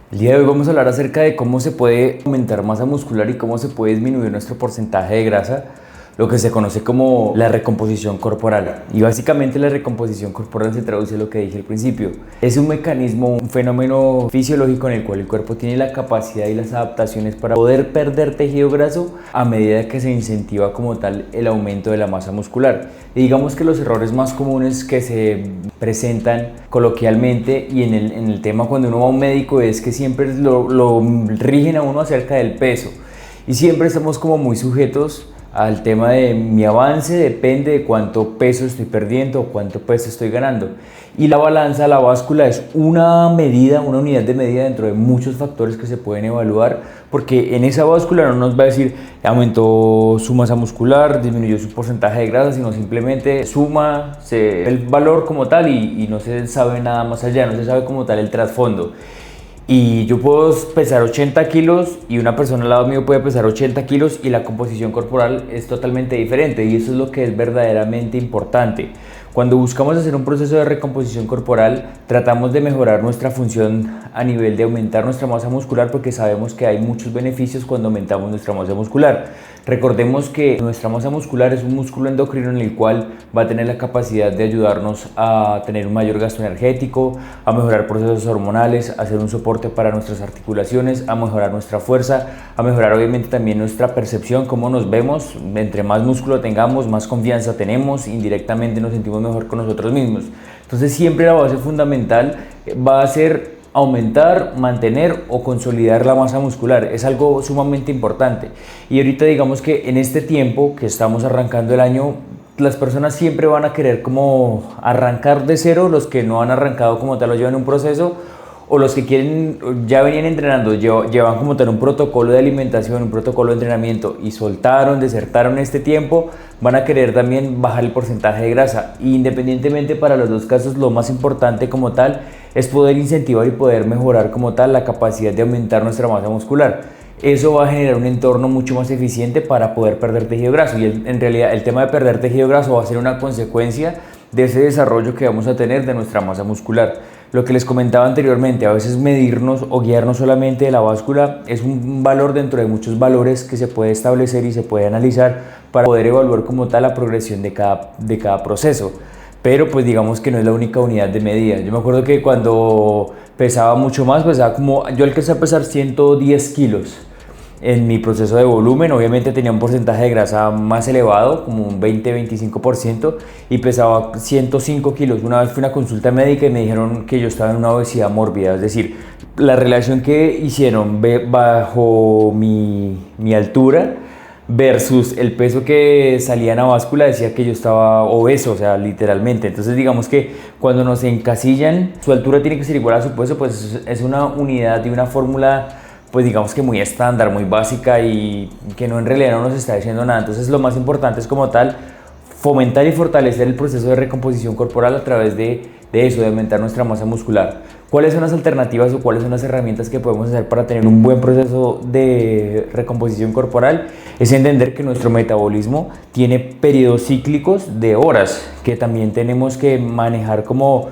El día de hoy vamos a hablar acerca de cómo se puede aumentar masa muscular y cómo se puede disminuir nuestro porcentaje de grasa, lo que se conoce como la recomposición corporal. Y básicamente la recomposición corporal se traduce en lo que dije al principio. Es un mecanismo, un fenómeno fisiológico en el cual el cuerpo tiene la capacidad y las adaptaciones para poder perder tejido graso a medida que se incentiva como tal el aumento de la masa muscular. Y digamos que los errores más comunes que se presentan coloquialmente y en el tema cuando uno va a un médico es que siempre lo rigen a uno acerca del peso. Y siempre estamos como muy sujetos al tema de mi avance depende de cuánto peso estoy perdiendo o cuánto peso estoy ganando. Y la balanza, la báscula es una medida, una unidad de medida dentro de muchos factores que se pueden evaluar, porque en esa báscula no nos va a decir aumentó su masa muscular, disminuyó su porcentaje de grasa, sino simplemente suma el valor como tal y no se sabe nada más allá, no se sabe como tal el trasfondo. Y yo puedo pesar 80 kilos y una persona al lado mío puede pesar 80 kilos y la composición corporal es totalmente diferente y eso es lo que es verdaderamente importante. Cuando buscamos hacer un proceso de recomposición corporal, tratamos de mejorar nuestra función a nivel de aumentar nuestra masa muscular porque sabemos que hay muchos beneficios cuando aumentamos nuestra masa muscular. Recordemos que nuestra masa muscular es un músculo endocrino en el cual va a tener la capacidad de ayudarnos a tener un mayor gasto energético, a mejorar procesos hormonales, a hacer un soporte para nuestras articulaciones, a mejorar nuestra fuerza, a mejorar obviamente también nuestra percepción, cómo nos vemos. Entre más músculo tengamos, más confianza tenemos, indirectamente nos sentimos mejor con nosotros mismos. Entonces siempre la base fundamental va a ser aumentar, mantener o consolidar la masa muscular. Es algo sumamente importante. Y ahorita digamos que en este tiempo que estamos arrancando el año, las personas siempre van a querer como arrancar de cero, los que no han arrancado como tal lo llevan un proceso, o los que quieren, ya venían entrenando, llevan como tal un protocolo de alimentación, un protocolo de entrenamiento y soltaron, desertaron este tiempo, van a querer también bajar el porcentaje de grasa. Y independientemente para los dos casos, lo más importante como tal es poder incentivar y poder mejorar como tal la capacidad de aumentar nuestra masa muscular. Eso va a generar un entorno mucho más eficiente para poder perder tejido graso y en realidad el tema de perder tejido graso va a ser una consecuencia de ese desarrollo que vamos a tener de nuestra masa muscular. Lo que les comentaba anteriormente, a veces medirnos o guiarnos solamente de la báscula es un valor dentro de muchos valores que se puede establecer y se puede analizar para poder evaluar como tal la progresión de cada proceso. Pero pues digamos que no es la única unidad de medida. Yo me acuerdo que cuando pesaba mucho más, yo alcancé a pesar 110 kilos en mi proceso de volumen. Obviamente tenía un porcentaje de grasa más elevado, como un 20-25%, y pesaba 105 kilos. Una vez fui a una consulta médica y me dijeron que yo estaba en una obesidad mórbida, es decir, la relación que hicieron bajo mi altura versus el peso que salía en la báscula decía que yo estaba obeso, o sea, literalmente. Entonces digamos que cuando nos encasillan, su altura tiene que ser igual a su peso, pues es una unidad y una fórmula pues digamos que muy estándar, muy básica y que no en realidad no nos está diciendo nada. Entonces lo más importante es como tal fomentar y fortalecer el proceso de recomposición corporal a través de eso, de aumentar nuestra masa muscular. ¿Cuáles son las alternativas o cuáles son las herramientas que podemos hacer para tener un buen proceso de recomposición corporal? Es entender que nuestro metabolismo tiene periodos cíclicos de horas que también tenemos que manejar como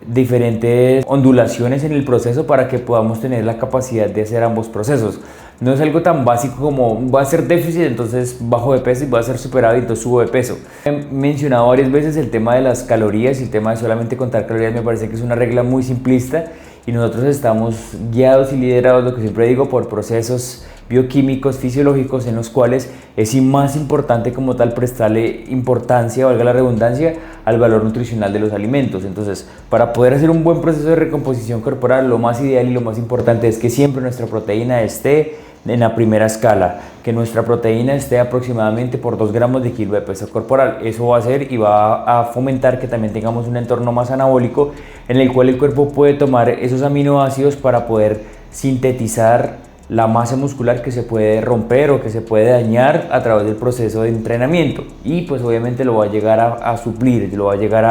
diferentes ondulaciones en el proceso para que podamos tener la capacidad de hacer ambos procesos. No es algo tan básico como voy a hacer déficit, entonces bajo de peso y voy a hacer superávit, entonces subo de peso. He mencionado varias veces el tema de las calorías y el tema de solamente contar calorías. Me parece que es una regla muy simplista y nosotros estamos guiados y liderados, lo que siempre digo, por procesos bioquímicos, fisiológicos, en los cuales es más importante como tal prestarle importancia, valga la redundancia, al valor nutricional de los alimentos. Entonces, para poder hacer un buen proceso de recomposición corporal, lo más ideal y lo más importante es que siempre nuestra proteína esté en la primera escala, que nuestra proteína esté aproximadamente por 2 gramos de kilo de peso corporal. Eso va a hacer y va a fomentar que también tengamos un entorno más anabólico en el cual el cuerpo puede tomar esos aminoácidos para poder sintetizar la masa muscular que se puede romper o que se puede dañar a través del proceso de entrenamiento, y pues obviamente lo va a llegar a suplir, lo va a llegar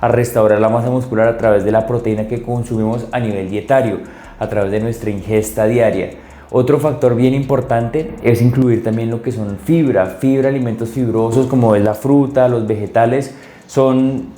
a restaurar la masa muscular a través de la proteína que consumimos a nivel dietario, a través de nuestra ingesta diaria. Otro factor bien importante es incluir también lo que son fibra, alimentos fibrosos como es la fruta, los vegetales, son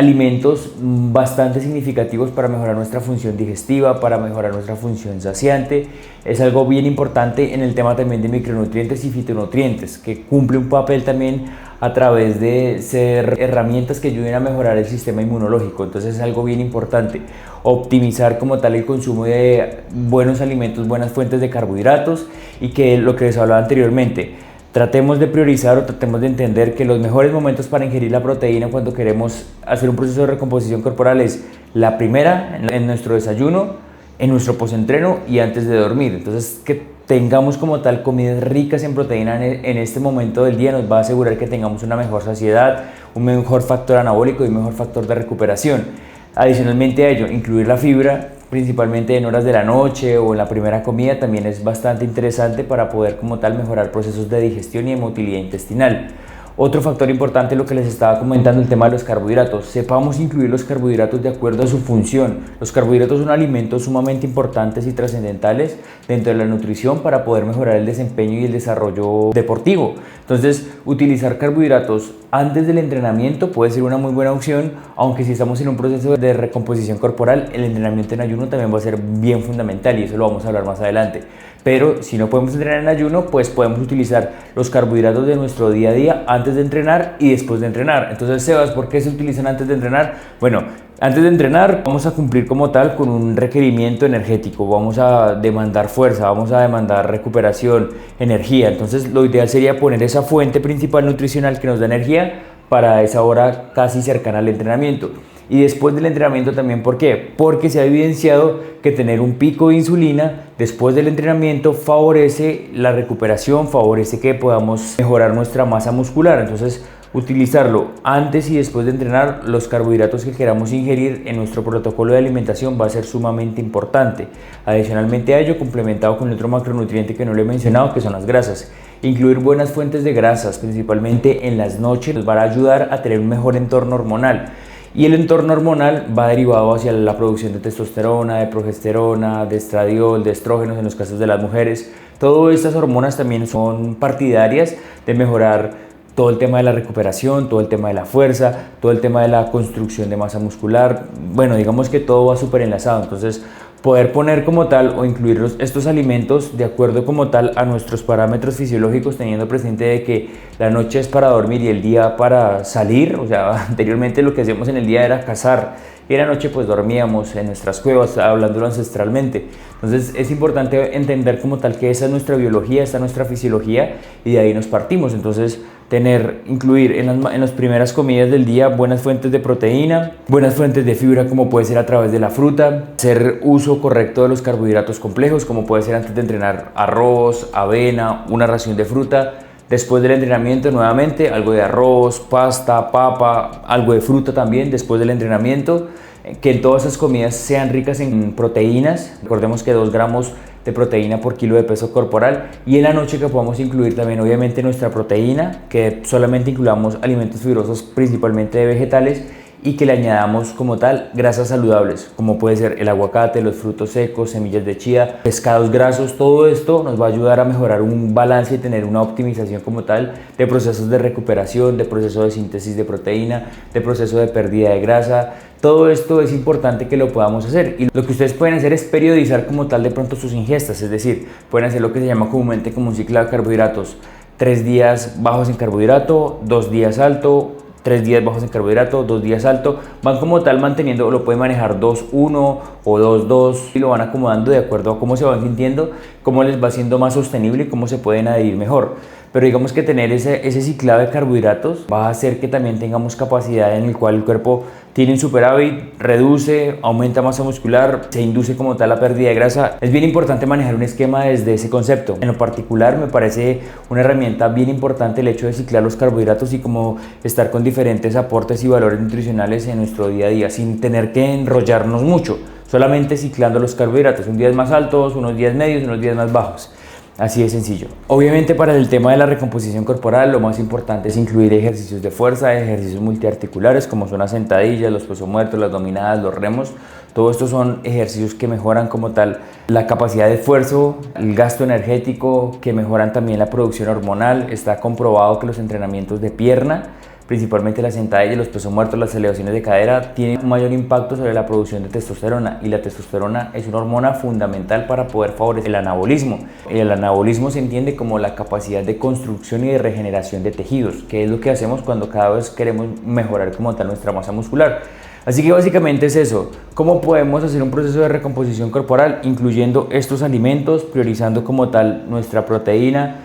alimentos bastante significativos para mejorar nuestra función digestiva, para mejorar nuestra función saciante. Es algo bien importante en el tema también de micronutrientes y fitonutrientes, que cumple un papel también a través de ser herramientas que ayuden a mejorar el sistema inmunológico. Entonces es algo bien importante optimizar como tal el consumo de buenos alimentos, buenas fuentes de carbohidratos, y que lo que les hablaba anteriormente, tratemos de priorizar o tratemos de entender que los mejores momentos para ingerir la proteína cuando queremos hacer un proceso de recomposición corporal es la primera, en nuestro desayuno, en nuestro postentreno y antes de dormir. Entonces, que tengamos como tal comidas ricas en proteína en este momento del día nos va a asegurar que tengamos una mejor saciedad, un mejor factor anabólico y un mejor factor de recuperación. Adicionalmente a ello, incluir la fibra, principalmente en horas de la noche o en la primera comida, también es bastante interesante para poder como tal mejorar procesos de digestión y de motilidad intestinal. Otro factor importante, lo que les estaba comentando, el tema de los carbohidratos. Sepamos incluir los carbohidratos de acuerdo a su función. Los carbohidratos son alimentos sumamente importantes y trascendentales dentro de la nutrición para poder mejorar el desempeño y el desarrollo deportivo. Entonces, utilizar carbohidratos antes del entrenamiento puede ser una muy buena opción, aunque si estamos en un proceso de recomposición corporal, el entrenamiento en ayuno también va a ser bien fundamental y eso lo vamos a hablar más adelante. Pero si no podemos entrenar en ayuno, pues podemos utilizar los carbohidratos de nuestro día a día antes de entrenar y después de entrenar. Entonces, Sebas, ¿por qué se utilizan antes de entrenar? Bueno, antes de entrenar vamos a cumplir como tal con un requerimiento energético, vamos a demandar fuerza, vamos a demandar recuperación, energía. Entonces, lo ideal sería poner esa fuente principal nutricional que nos da energía para esa hora casi cercana al entrenamiento. Y después del entrenamiento también, ¿por qué? Porque se ha evidenciado que tener un pico de insulina después del entrenamiento favorece la recuperación, favorece que podamos mejorar nuestra masa muscular. Entonces, utilizarlo antes y después de entrenar los carbohidratos que queramos ingerir en nuestro protocolo de alimentación va a ser sumamente importante. Adicionalmente a ello, complementado con el otro macronutriente que no le he mencionado, que son las grasas. Incluir buenas fuentes de grasas, principalmente en las noches, nos va a ayudar a tener un mejor entorno hormonal. Y el entorno hormonal va derivado hacia la producción de testosterona, de progesterona, de estradiol, de estrógenos en los casos de las mujeres. Todas estas hormonas también son partidarias de mejorar todo el tema de la recuperación, todo el tema de la fuerza, todo el tema de la construcción de masa muscular. Bueno, digamos que todo va súper enlazado. Entonces, poder poner como tal o incluir estos alimentos de acuerdo como tal a nuestros parámetros fisiológicos, teniendo presente de que la noche es para dormir y el día para salir. O sea, anteriormente lo que hacíamos en el día era cazar y en la noche pues dormíamos en nuestras cuevas, hablándolo ancestralmente. Entonces es importante entender como tal que esa es nuestra biología, esta es nuestra fisiología y de ahí nos partimos. Entonces incluir en las primeras comidas del día buenas fuentes de proteína, buenas fuentes de fibra como puede ser a través de la fruta, hacer uso correcto de los carbohidratos complejos como puede ser antes de entrenar arroz, avena, una ración de fruta. Después del entrenamiento nuevamente algo de arroz, pasta, papa, algo de fruta también después del entrenamiento. Que todas esas comidas sean ricas en proteínas, recordemos que 2 gramos de proteína por kilo de peso corporal, y en la noche que podamos incluir también obviamente nuestra proteína, que solamente incluyamos alimentos fibrosos principalmente de vegetales y que le añadamos como tal grasas saludables, como puede ser el aguacate, los frutos secos, semillas de chía, pescados grasos. Todo esto nos va a ayudar a mejorar un balance y tener una optimización como tal de procesos de recuperación, de proceso de síntesis de proteína, de proceso de pérdida de grasa. Todo esto es importante que lo podamos hacer, y lo que ustedes pueden hacer es periodizar como tal de pronto sus ingestas, es decir, pueden hacer lo que se llama comúnmente como un ciclo de carbohidratos: 3 días bajos en carbohidrato, 2 días alto, 3 días bajos en carbohidrato, 2 días alto. Van como tal manteniendo, lo pueden manejar 2-1 o 2-2 y lo van acomodando de acuerdo a cómo se van sintiendo, cómo les va siendo más sostenible y cómo se pueden adherir mejor. Pero digamos que tener ese ciclado de carbohidratos va a hacer que también tengamos capacidad en el cual el cuerpo tiene un superávit, reduce, aumenta masa muscular, se induce como tal la pérdida de grasa. Es bien importante manejar un esquema desde ese concepto. En lo particular me parece una herramienta bien importante el hecho de ciclar los carbohidratos y como estar con diferentes aportes y valores nutricionales en nuestro día a día sin tener que enrollarnos mucho, solamente ciclando los carbohidratos, unos días más altos, unos días medios, unos días más bajos. Así de sencillo. Obviamente para el tema de la recomposición corporal lo más importante es incluir ejercicios de fuerza, ejercicios multiarticulares como son las sentadillas, los pesos muertos, las dominadas, los remos. Todo esto son ejercicios que mejoran como tal la capacidad de esfuerzo, el gasto energético, que mejoran también la producción hormonal. Está comprobado que los entrenamientos de pierna principalmente la sentadilla, los pesos muertos, las elevaciones de cadera, tienen un mayor impacto sobre la producción de testosterona, y la testosterona es una hormona fundamental para poder favorecer el anabolismo. El anabolismo se entiende como la capacidad de construcción y de regeneración de tejidos, que es lo que hacemos cuando cada vez queremos mejorar como tal nuestra masa muscular. Así que básicamente es eso. ¿Cómo podemos hacer un proceso de recomposición corporal? Incluyendo estos alimentos, priorizando como tal nuestra proteína,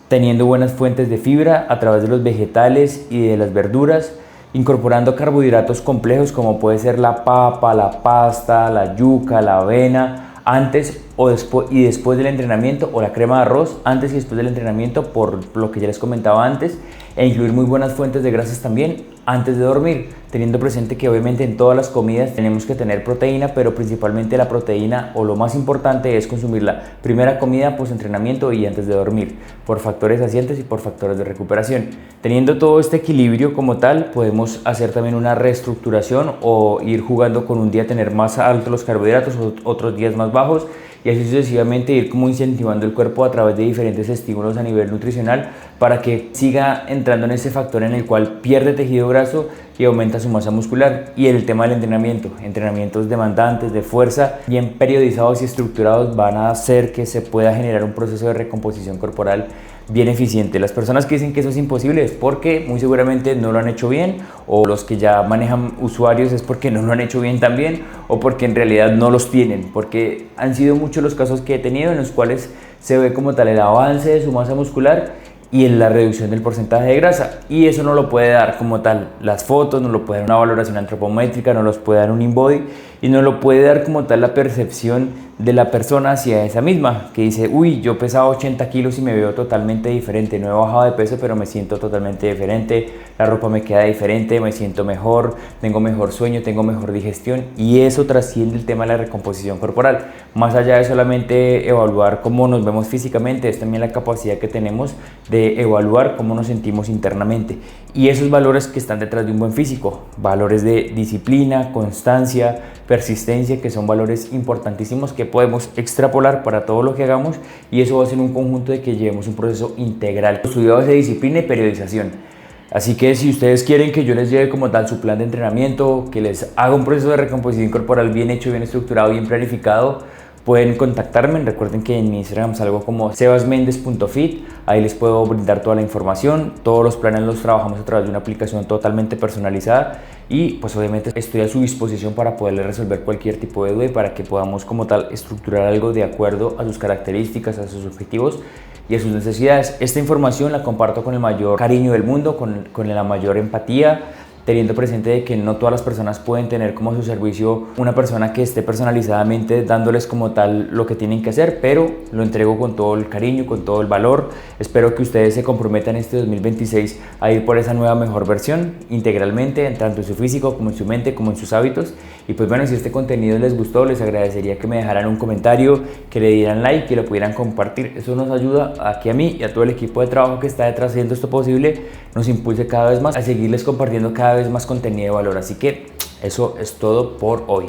teniendo buenas fuentes de fibra a través de los vegetales y de las verduras, incorporando carbohidratos complejos como puede ser la papa, la pasta, la yuca, la avena, antes o después del entrenamiento, o la crema de arroz antes y después del entrenamiento, por lo que ya les comentaba antes, e incluir muy buenas fuentes de grasas también antes de dormir, teniendo presente que obviamente en todas las comidas tenemos que tener proteína, pero principalmente la proteína, o lo más importante, es consumirla primera comida, post entrenamiento y antes de dormir, por factores saciantes y por factores de recuperación. Teniendo todo este equilibrio como tal, podemos hacer también una reestructuración o ir jugando con un día tener más altos los carbohidratos, otros días más bajos, y así sucesivamente ir como incentivando el cuerpo a través de diferentes estímulos a nivel nutricional para que siga entrando en ese factor en el cual pierde tejido graso y aumenta su masa muscular. Y el tema del entrenamiento, entrenamientos demandantes de fuerza bien periodizados y estructurados van a hacer que se pueda generar un proceso de recomposición corporal bien eficiente. Las personas que dicen que eso es imposible es porque muy seguramente no lo han hecho bien, o los que ya manejan usuarios es porque no lo han hecho bien también, o porque en realidad no los tienen, porque han sido muchos los casos que he tenido en los cuales se ve como tal el avance de su masa muscular y en la reducción del porcentaje de grasa, y eso no lo puede dar como tal las fotos, no lo puede dar una valoración antropométrica, no los puede dar un InBody, y no lo puede dar como tal la percepción de la persona hacia esa misma, que dice, uy, yo pesaba 80 kilos y me veo totalmente diferente, no he bajado de peso pero me siento totalmente diferente, la ropa me queda diferente, me siento mejor, tengo mejor sueño, tengo mejor digestión, y eso trasciende el tema de la recomposición corporal. Más allá de solamente evaluar cómo nos vemos físicamente, es también la capacidad que tenemos de evaluar cómo nos sentimos internamente, y esos valores que están detrás de un buen físico, valores de disciplina, constancia, persistencia, que son valores importantísimos que podemos extrapolar para todo lo que hagamos, y eso va a ser un conjunto de que llevemos un proceso integral estudiado de disciplina y periodización. Así que si ustedes quieren que yo les lleve como tal su plan de entrenamiento, que les haga un proceso de recomposición corporal bien hecho, bien estructurado, bien planificado, pueden contactarme. Recuerden que en mi Instagram salgo como sebasmendez.fit, ahí les puedo brindar toda la información. Todos los planes los trabajamos a través de una aplicación totalmente personalizada, y pues obviamente estoy a su disposición para poderle resolver cualquier tipo de duda y para que podamos como tal estructurar algo de acuerdo a sus características, a sus objetivos y a sus necesidades. Esta información la comparto con el mayor cariño del mundo, con la mayor empatía, teniendo presente de que no todas las personas pueden tener como su servicio una persona que esté personalizadamente dándoles como tal lo que tienen que hacer, pero lo entrego con todo el cariño, con todo el valor. Espero que ustedes se comprometan este 2026 a ir por esa nueva mejor versión integralmente, tanto en su físico como en su mente, como en sus hábitos. Y pues bueno, si este contenido les gustó, les agradecería que me dejaran un comentario, que le dieran like, que lo pudieran compartir. Eso nos ayuda aquí a mí y a todo el equipo de trabajo que está detrás haciendo esto posible, nos impulse cada vez más a seguirles compartiendo cada vez más contenido de valor. Así que eso es todo por hoy.